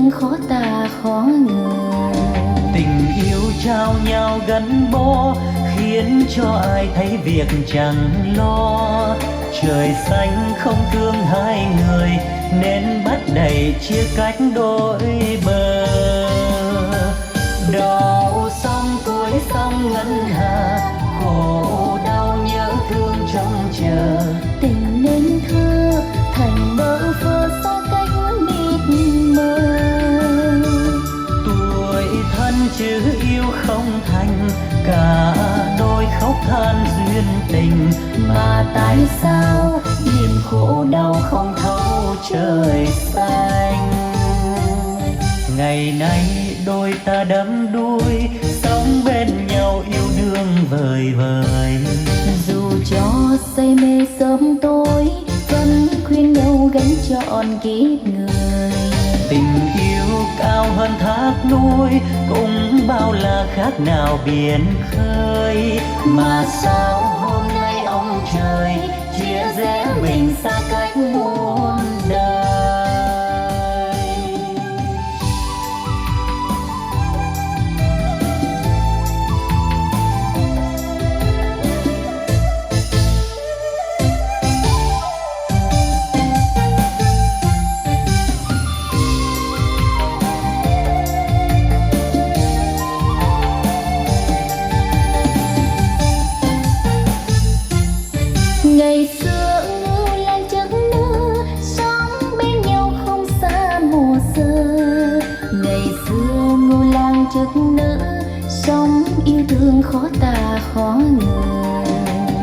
thương khó tả khó ngờ. Tình yêu trao nhau gắn bó khiến cho ai thấy việc chẳng lo. Trời xanh không thương hai người nên bắt đầy chia cách đôi bờ. Đào xong cuối xong ngân hà, khổ đau nhớ thương trông chờ. Tình nên thơ thành bơ phơ xa cách mịt mờ. Tuổi thân chứ yêu không thành, cả đôi khóc than duyên tình. Mà tại sao niềm khổ đau không thấu trời xanh. Ngày nay đôi ta đắm đuối, sống bên nhau yêu đương vời vời. Dù cho say mê sớm tối, vẫn khuyên nhau gánh trọn kiếp người. Tình yêu cao hơn thác núi, cũng bao la khác nào biển khơi. Mà sao hôm nay ông trời chia rẽ mình xa cách muôn đời. Ngày xưa ngưu lang trắng nơ, sống bên nhau không xa mùa xưa. Ngày xưa ngưu lang trắng nơ, sống yêu thương khó tả khó ngờ.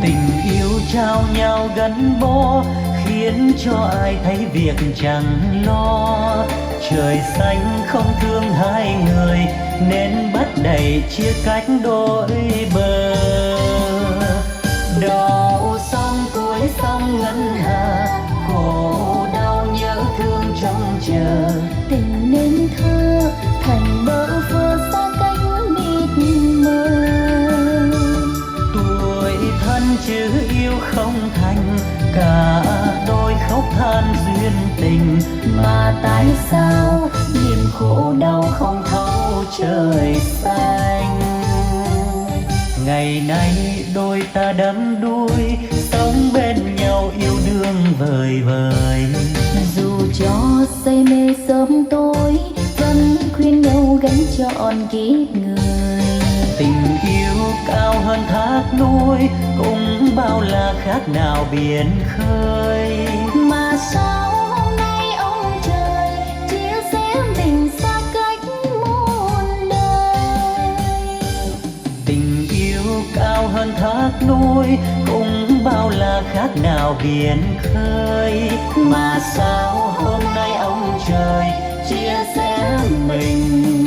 Tình yêu trao nhau gắn bó khiến cho ai thấy việc chẳng lo. Trời xanh không thương hai người nên bắt đầy chia cách đôi bờ. Đào xong cuối xong ngân hà, khổ đau nhớ thương trông chờ. Tình nên thơ thành bơ phơ xa cách mịt mờ. Tuổi thân chứ yêu không thành, cả đôi khóc than duyên tình. Mà tại sao niềm khổ đau không thấu trời xanh. Ngày nay đôi ta đắm đuối, sống bên nhau yêu đương vời vời. Dù cho say mê sớm tối, vẫn khuyên nhau gánh trọn kiếp người. Tình yêu cao hơn thác núi, cũng bao la khác nào biển khơi. Mà sao hôm nay ông trời chia rẽ mình xa cách muôn đời. Tình yêu cao hơn thác núi, cũng bao la khác nào biển khơi. Mà sao hôm nay ông trời chia rẽ mình